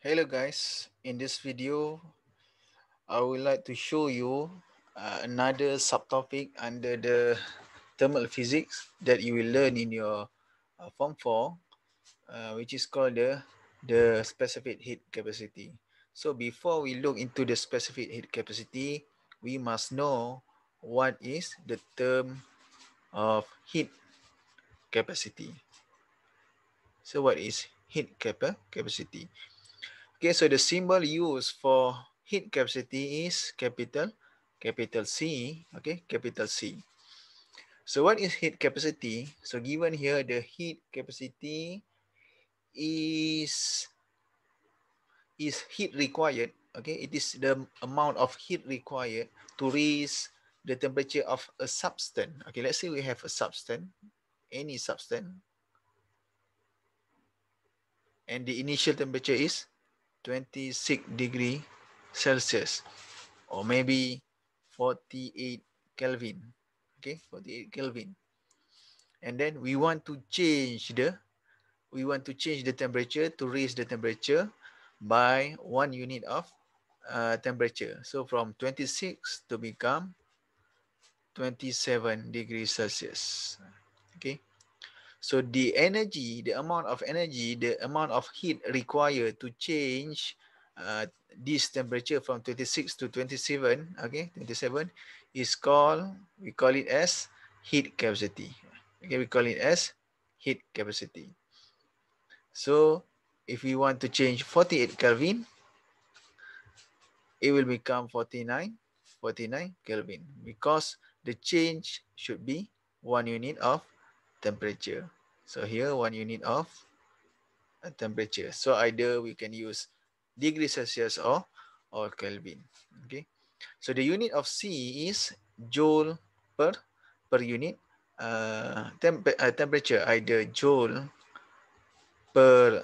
Hello guys, in this video I would like to show you another subtopic under the thermal physics that you will learn in your form 4 which is called the specific heat capacity. So before we look into the specific heat capacity, we must know what is the term of heat capacity. So what is heat capacity? Okay, so the symbol used for heat capacity is capital C, okay, capital C. So what is heat capacity? So given here, the heat capacity is heat required, okay, it is the amount of heat required to raise the temperature of a substance. Okay, let's say we have a substance, any substance, and the initial temperature is 26 degree Celsius, or maybe 48 Kelvin. Okay, 48 Kelvin. And then we want to change the temperature, to raise the temperature by 1 unit of temperature. So from 26 to become 27 degrees Celsius. Okay. So the energy, the amount of energy, the amount of heat required to change this temperature from 26 to 27, okay, 27 is called, we call it as heat capacity. Okay, we call it as heat capacity. So if we want to change 48 Kelvin, it will become 49 Kelvin, because the change should be 1 unit of temperature. So here 1 unit of temperature. So either we can use degree Celsius or Kelvin. Okay. So the unit of C is joule per unit temperature, either joule per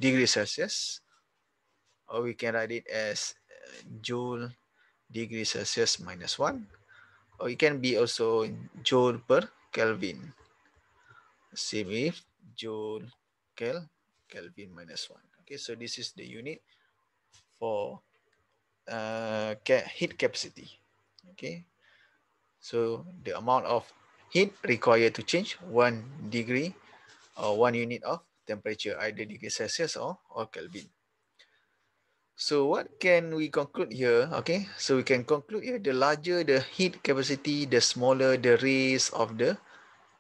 degree Celsius, or we can write it as joule degree Celsius minus 1, or it can be also joule per Kelvin. Same with joule Kelvin minus 1. Okay, so this is the unit for heat capacity. Okay, so the amount of heat required to change 1 degree or 1 unit of temperature, either degree Celsius or Kelvin. So what can we conclude here? Okay, so we can conclude here, the larger the heat capacity, the smaller the raise of the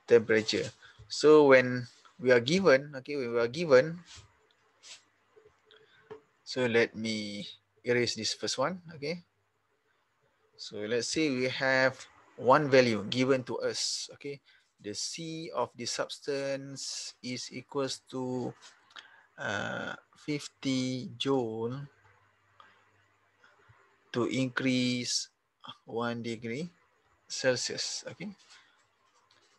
temperature. So when we are given, okay, so let me erase this first one. Okay, so let's say we have one value given to us. Okay, the C of the substance is equals to 50 joule to increase 1 degree Celsius. Okay,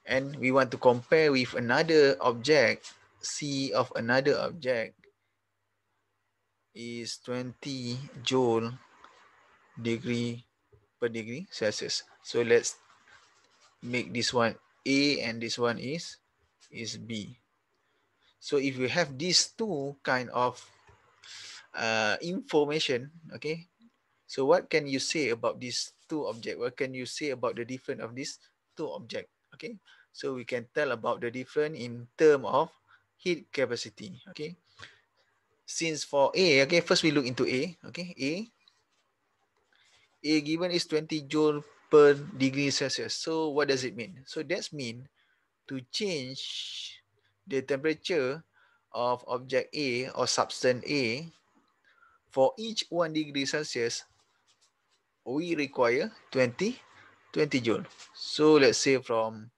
and we want to compare with another object. C of another object is 20 joule per degree Celsius. So let's make this one A and this one is B. So if you have these two kind of information, okay, so what can you say about these two objects? What can you say about the difference of these two objects? Okay, so we can tell about the difference in term of heat capacity. Okay, since for A, okay, first we look into A. Okay, A given is 20 joule per degree Celsius. So what does it mean? So that's mean to change the temperature of object A or substance A, for each 1 degree Celsius, we require 20 joule. So let's say from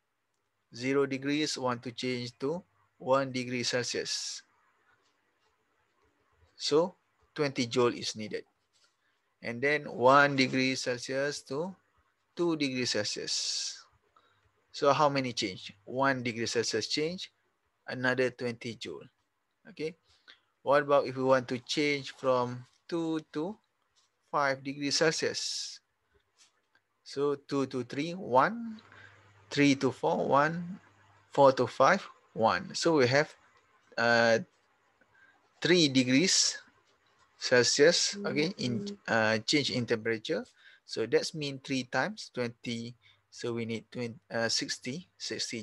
0 degrees, want to change to 1 degree Celsius. So 20 joule is needed. And then 1 degree Celsius to 2 degrees Celsius. So how many change? 1 degree Celsius change, another 20 joule. Okay. What about if we want to change from 2 to 5 degrees Celsius? So 2 to 3, 1. 3 to 4, 1. 4 to 5, 1. So we have 3 degrees Celsius, okay, in change in temperature. So that's mean 3 times 20. So we need 60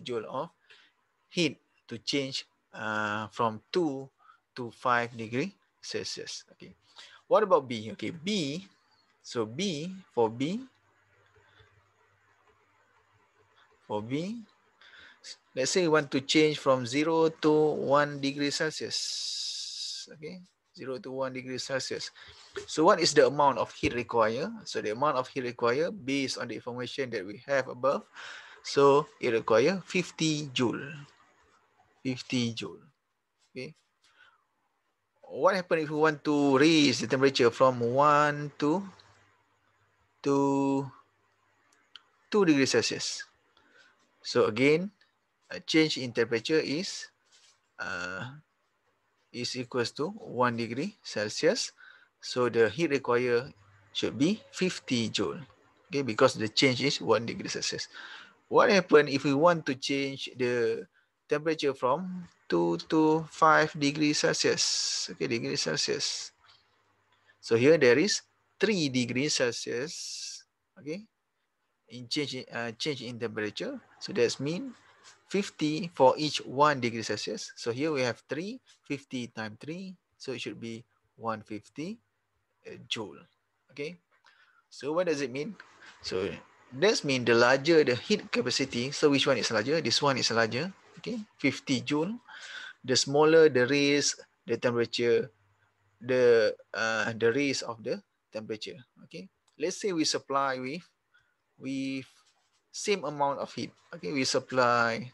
joule of heat to change from 2 to 5 degree Celsius. Okay. What about B? Okay, B. So B, for B, let's say we want to change from 0 to 1 degree Celsius. Okay, 0 to 1 degree Celsius. So what is the amount of heat required? So the amount of heat required based on the information that we have above. So it requires 50 joule. 50 joule. Okay. What happens if we want to raise the temperature from 1 to 2 degrees Celsius? So again, a change in temperature is equals to 1 degree Celsius. So the heat required should be 50 joule. Okay, because the change is 1 degree Celsius. What happens if we want to change the temperature from 2 to 5 degrees Celsius? Okay, degrees Celsius. So here there is 3 degrees Celsius. Okay, in change in temperature. So that's mean 50 for each 1 degree Celsius. So here we have 3, 50 times 3. So it should be 150 joule. Okay. So what does it mean? So that means the larger the heat capacity. So which one is larger? This one is larger. Okay. 50 joule. The smaller the raise the temperature, the raise of the temperature. Okay. Let's say we supply with same amount of heat. Okay. We supply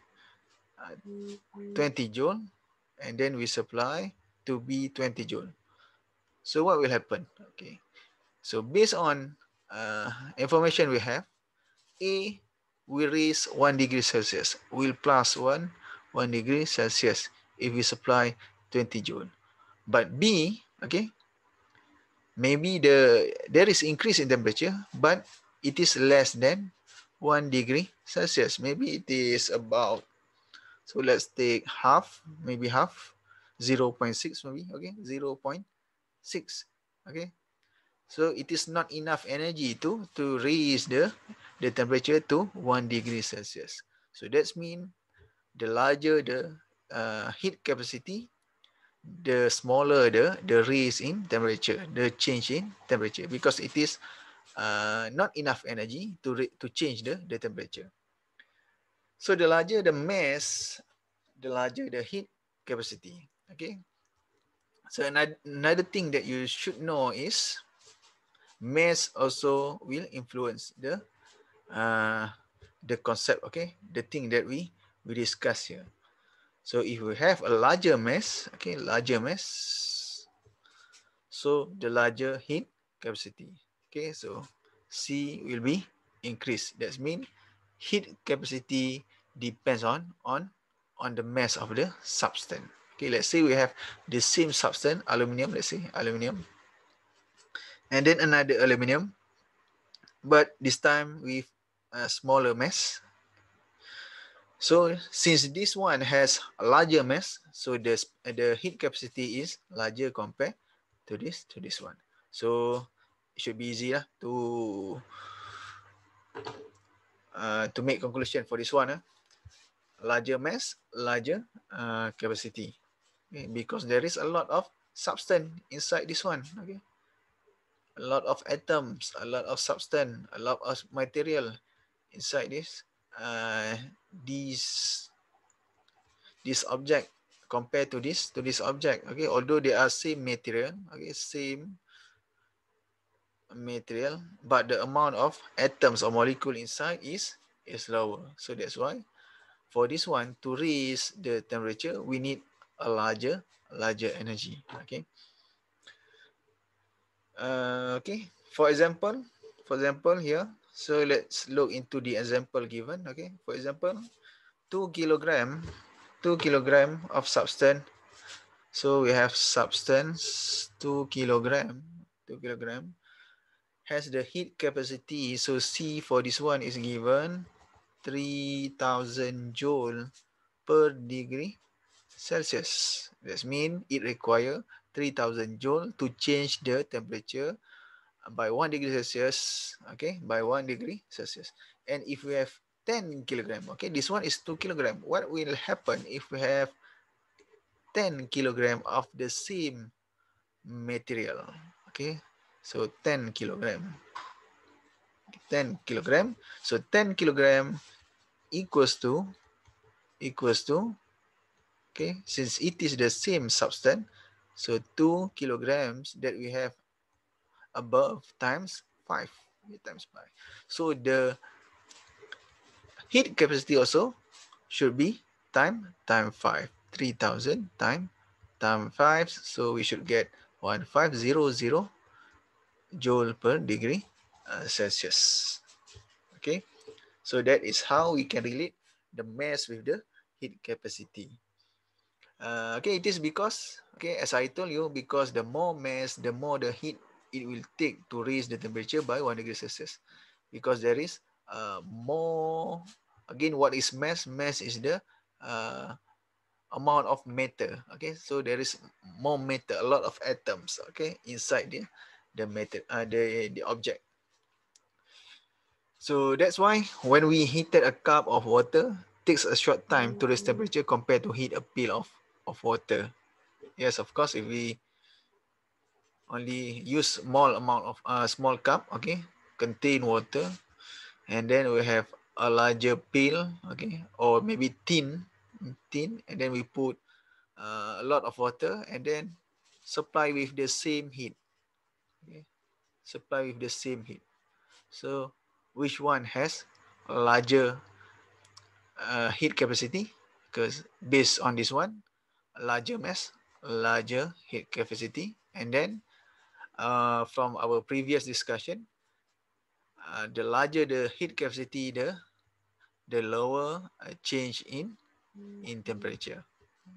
20 joule and then we supply to be 20 joule. So what will happen? Okay. So based on information we have, A will raise 1 degree Celsius, will plus 1 degree Celsius if we supply 20 joule. But B, okay, maybe there is increase in temperature, but it is less than 1 degree Celsius. Maybe it is about, so let's take half, maybe half, 0.6 maybe, okay, 0.6, okay. So it is not enough energy to raise the temperature to 1 degree Celsius. So that's mean the larger the heat capacity, the smaller the raise in temperature, the change in temperature, because it is not enough energy to change the temperature. So the larger the mass, the larger the heat capacity. Okay. So another thing that you should know is mass also will influence the concept. Okay, the thing that we discuss here. So if we have a larger mass, okay, larger mass, so the larger heat capacity. Okay, so C will be increased. That means heat capacity depends on the mass of the substance. Okay, let's say we have the same substance, aluminium, let's say aluminium, and then another aluminium, but this time with a smaller mass. So since this one has a larger mass, so the heat capacity is larger compared to this one. So it should be easy to make conclusion for this one. Larger mass, larger capacity. Okay, because there is a lot of substance inside this one. Okay, a lot of atoms, a lot of substance, a lot of material inside this object compared to this object. Okay, although they are same material, okay, same material, but the amount of atoms or molecule inside is lower. So that's why for this one to raise the temperature, we need a larger energy. Okay. Okay. For example here. So let's look into the example given. Okay. For example, 2 kilogram of substance. So we have substance 2 kilogram has the heat capacity. So C for this one is given 3000 joule per degree Celsius. That means it requires 3000 joule to change the temperature by 1 degree Celsius, okay, by 1 degree Celsius. And if we have 10 kilogram, okay, this one is 2 kilogram. What will happen if we have 10 kilogram of the same material? Okay, so 10 kilogram. 10 kilogram. So 10 kilogram equals to, okay, since it is the same substance, so 2 kilograms that we have above times 5, times 5. So the heat capacity also should be time 5, 3000 time 5. So we should get 1500 joule per degree Celsius. Okay, so that is how we can relate the mass with the heat capacity. Okay, it is because, okay, as I told you, because the more mass, the more the heat it will take to raise the temperature by 1 degree Celsius. Because there is more, again, what is mass? Mass is the amount of matter. Okay, so there is more matter, a lot of atoms, okay, inside the matter, the object. So that's why when we heated a cup of water, it takes a short time to raise temperature compared to heat a pail of water. Yes, of course, if we only use small amount of small cup, okay, contain water, and then we have a larger pail, okay, or maybe tin, and then we put a lot of water, and then supply with the same heat, okay, supply with the same heat. So which one has a larger heat capacity? Because based on this one, larger mass, larger heat capacity, and then from our previous discussion, the larger the heat capacity, the lower change in temperature.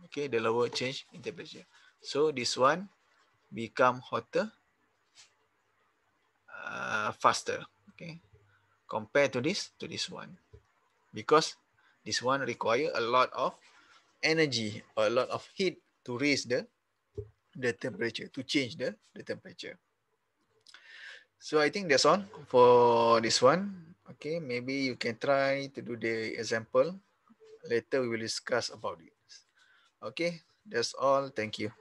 Okay, the lower change in temperature. So this one become hotter faster. Okay, compared to this one, because this one require a lot of energy or a lot of heat to raise the temperature, to change the temperature. So I think that's all for this one. Okay, maybe you can try to do the example. Later we will discuss about it. Okay, that's all. Thank you.